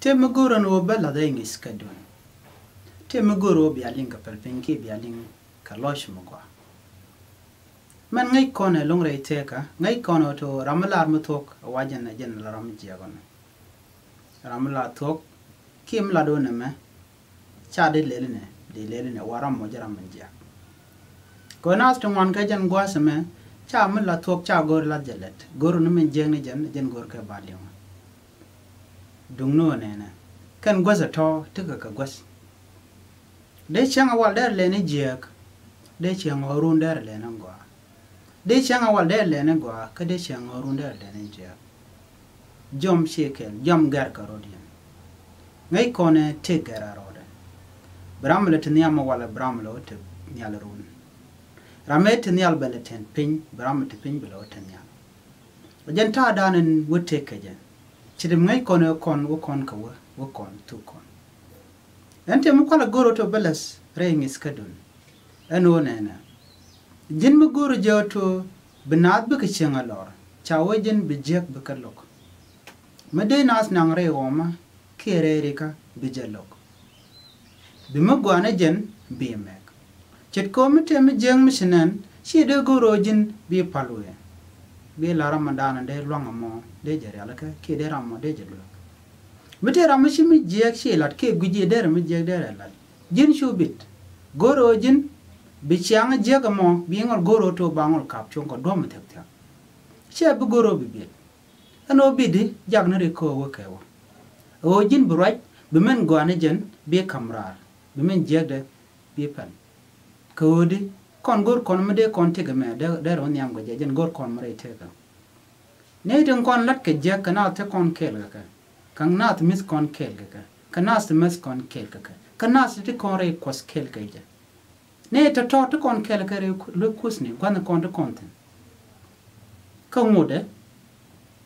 Temuguro no bella de ingis kadun. Temuguro bialing ka pelpenki bialing ka losh mugwa. Man ngai kone long rei teka, ngai kono to ramalar mutok wajan na jen la ram jiagon. Ramala tok kim la do me cha de leline waram mo jaram manja. Ko nas to wan ka jan gwa me cha me la tok cha gor la jelet. Gor no men jeng ni jen gor ka baliong. Dung no nena kan gwaza to tuka ka gwas de changa wal der le ni jek de changa run der le nan gwa de changa wal der le ne gwa ka de changa run der le ne jek jom shekel jom gar ka rodian ngai kone te gara roda bramle tnya ma wala bramle te nyal run ramet nyal beleten pin bramte pin belo tnya jen ta danen wote ka jen chidem ngai kono kon wo kon ka wo kon tu kon ente mu kala goro to belas reingis kadun eno nena jin mu goro joto benad be kichenga lor chawo jin bijek be kalok mede nas nang re woma kere reka bijelok bimu gwana jen bi mek chit ko mete me jeng misnen shi de goro jin bi palwe bi la ramadan de longa mo de jere alaka ke de ramo de jere mete ramashi mi jek shi lat ke guje de mi jek de lat jin shubit goro jin bi chiang jek mo bi ngol goro to bangol kap chon ko dom tek tek che bu goro bi bi ano bi di jag na re ko wo ke wo o jin bu raj bi men gwana jen bi kamrar bi men jek de bi pan ko di kon gor kon me de kon tege me de ron yam go jen gor kon mare tege ne den kon lat ke je kana te kon kel ga kan nat mis kon kel ga kana s mis kon kel ga kana s te kon re kos kel ga je ne to kon kel ga re lu kusni kon kon de konten ka ngode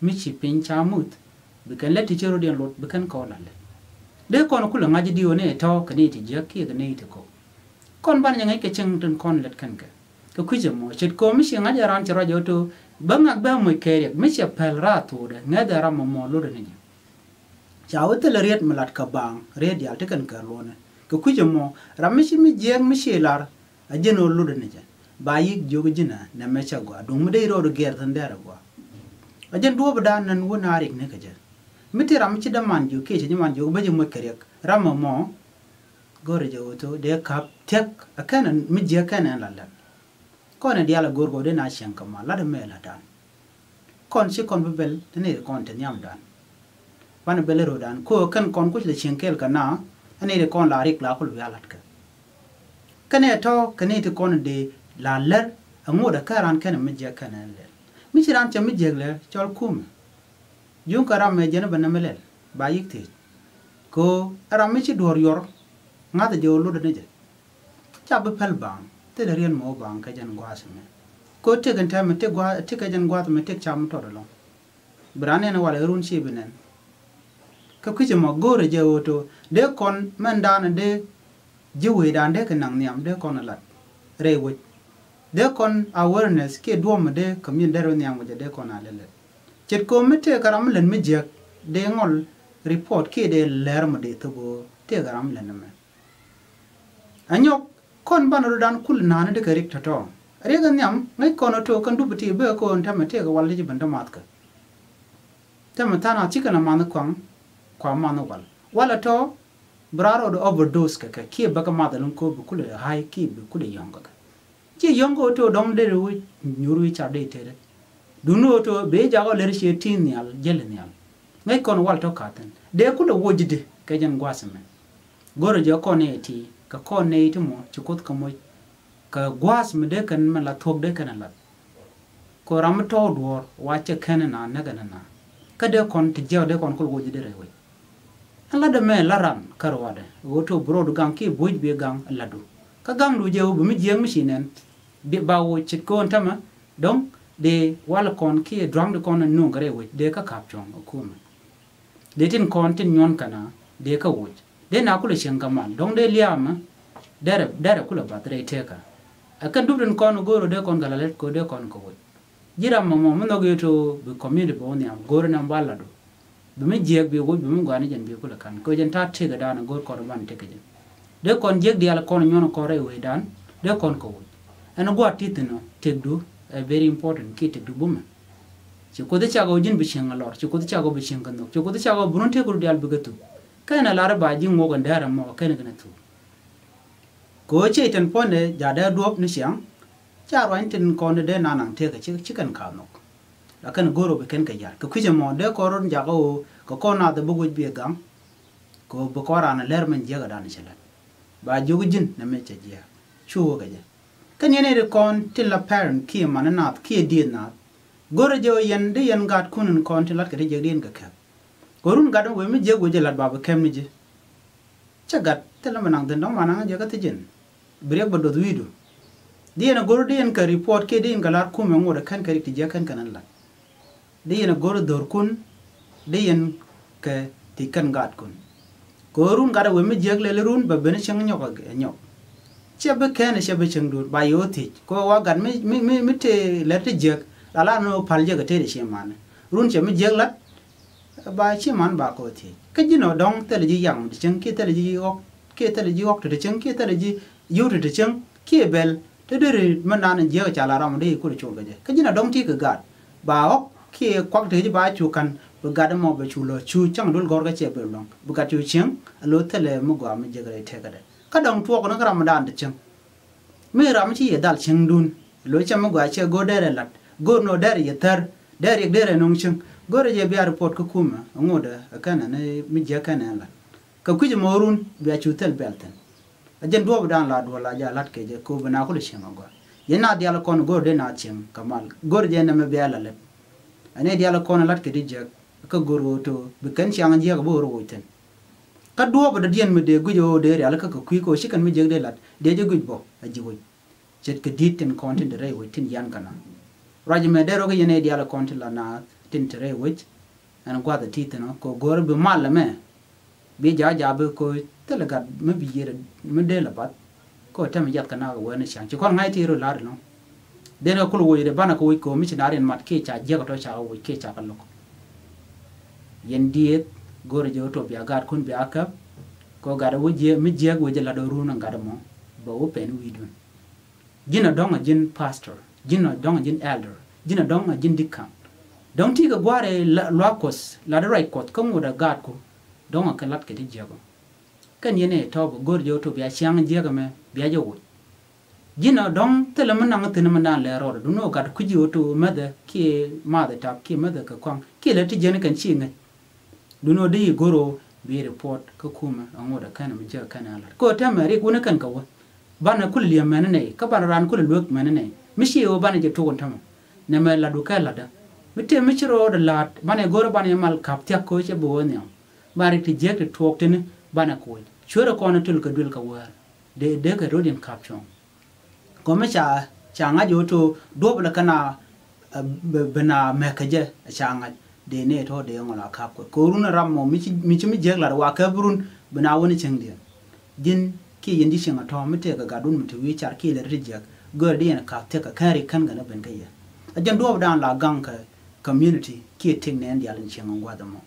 mi chi pin cha mut bi kan leti chero den lot bi kan ko lalle de kon kula ngaji diwo ne to kani ti je ki ga ne te ko kon ban yang ke cheng ten kon let kan ka ko kuje mo chit ko mi shi ngaja ran chero joto bangak ba mo kere mi shi pel ra to de ngada ram mo lo de ni chawo te le riet malat ka bang red yal te kan ka lo ne ko kuje mo ram mi shi mi jeng mi shi lar a jeno lo de ni ba yik jogo jina na me cha gwa dum de ro do ger tan der gwa a jen do ba nan wona rik ne ka je mi te ram chi da man ju ke chi man ju ba je mo kere ram mo gore je to de kap tek akana mi je kana la kon dia la gorgo de na shen kama la de me la dan kon si kon bel ne kon te nyam dan wan bel ro dan ko kan kon ku le shen kel kana ane de kon la rik la ko ya lat ka kane to kane te kon de la ler ango da karan kana mi je kana le mi ran che mi je le chol kum jun karam me je na ban me le ba yik te ko aram mi chi dor yor ngata je lo de ne je cha be pel bang te le rien mo bang ka jan gwa me ko te kan ta me te gwa te ka jan gwa me te cham to lo brane na wala run shi benen ka ku je mo gore je woto de kon man dan de je we dan de kan nang niam de kon lat re wo de kon awareness ke do me de commun de ro niam de kon alele chet ko me te karam len me je de ngol report ke de ler mo de to bo te karam len me anyok kon banoro dan kul nana de karik tato rega nyam ngai kono to kan dubuti be ko on tamate ga walji banda matka tamata na chikana man kwang kwa man wala to braro do overdose ka ki baka madalun ko bu kule hai ki bu kule yonga ka ji yongo to dom de ru nyuru cha de tere dunu to be jago ler she tin nyal jel nyal ngai kono wal to katen de kule wojide ka jan gwasame goro je ko ne ti ka kon ne iti mo chukot ka mo ka gwas me de kan man la thok de kan la ko ram to dor wa che kan na na ga na ka de kon ti je de kon ko woji de rewe ala de me la ram karwa de go to bro du gang ki boj be gang la du ka gang du je bu mi jeng mi shinen bi ba wo chit ko on tama donc de wala kon ki drum de kon no ga rewe de ka kap chong ko ma de tin kon tin nyon kana de ka wo de na kula shenga man dong de liama dere kula batre teka akan dubren kon goro de kon galalet ko de kon ko jira mamo mo no geto be community bo ni am goro na balado bimi jeg bi go bimi gwani jan bi ko la kan ko jan ta te ga dan go ko ban te ga jan de kon jeg dia la kon nyono ko re we dan de kon ko ana go atitino te du very important ki te du buma ci ko de chago jin bi shen lor ci ko de chago bi shen kan ci ko de chago bunun te gur dial bi gatu kana lara ba jin mo ga ndara mo kana gana tu ko ce tan ponde ja da duop ni siang cha ro tin kon de na nang te ga ci kan ka no la kan goro be kan ka yar ko kuje mo de ko ron ja ko na de bugu bi gam ko bu ko rana ler men je ga dan chala ba jogu jin na me che je chu ga je kan yene de kon til la parent ki man na ki di na goro je yen de yen gat kunun kon til lat ka de je din ka ka gorun gadon we me je go je lat ba ba kem ni je cha gat til la manang den dong manang je ga te jin brek ba do wido di na goro de yen ka report ke din ga lar ku me ngora kan ka ri ti je kan kanan la di na goro dor kun di yen ke ti kan gat kun gorun gada we me jeg le run ba ben chang nyok ga nyok che be ken che be chang dur ba yo ti ko wa gan me te le te jeg ala no pal je ga te de che man run che me jeg lat ba che man ba ko ti ka ji no dong te le ji yang de chang ki te le ji ok ki te le ji ok te chang ki te le ji yu te chang ki bel te de man nan je ga la ram de ko cho ga je ka ji no dong ti ka gat ba ok ki kwak te ji ba chu kan bu gada mo be chu lo chu chang dul gor ga che be long bu ga chu cheng lo tele mo gwa me je ga te ga de ka dong tuo ko na ramadan de cheng me ram chi ye dal cheng dun lo cha mo gwa che go dere lat go no dere ye tar dere dere nong cheng go re je bi report ko kuma ngoda kana ne mi je kana la ka ku je morun bi chu tel belten ajen do dan la do la ja lat ke je ko bana ko le cheng gwa ye na dia la kon go de na cheng kamal go je na me be la le ane dia la kon lat ke di je ka goro to be kan chang je ga bo ro ten ka do ba da dien me de gu jo de ala ka ku ko shi kan me je de lat de je gu bo a ji gu chet ke dit ten content de re wi tin yan kana raj me de ro ga yene dia la content la na tin tre wi an gwa da tit no ko goro be mal me be ja be ko tele ga me bi yere me de la bat ko tam yat kana ga wona chang ci kon ngai ti ro la no de no ko wo yere bana ko wi ko mi ci narin mat ke cha je ga to cha wi ke cha kan lo yen diet goro je to bia gar kun bia kap ko gar wo je mi je go je la do ru na gar mo bo wo pen wi dun jina dong jin pastor jina dong jin elder jina dong jin dikam dong ti ga gware la kos la do right kot ko mo da gar ko dong ka lat ke di je go kan yene to bo goro je to bia chang je ga me bia je wo jina dong tele man na ngate man na le ro do no gar ku ji to ma da ki ma da tap ki ma da ka kwang ki le ti je ne kan chi ngai duno de goro be report ka kuma angoda kana mi je kana la ko ta mari kuna kan ka wa bana kulli yamana ne ka bana ran kulli lok mana ne mishi o bana je to gon tama ne ma la du ka la da mite mi chiro da la bana goro bana mal kap tia ko che bo ne bari ti je to tok tin bana ko chura ko na tul ka dul ka wa de ka rodin kap chon ko me cha nga jo to do bla kana bana me ka je cha nga de ne to de ngola kap ko runa rammo mi mi jeglar wa ka burun bana woni chengdi din ki yindi shinga to mi te ga gadun mi to wi char ki le rijak go de na ka te ka kari kan ga na ben ga ya ajan do dan la gang ka community ki ting ne ndi alin chenga ngwa da mo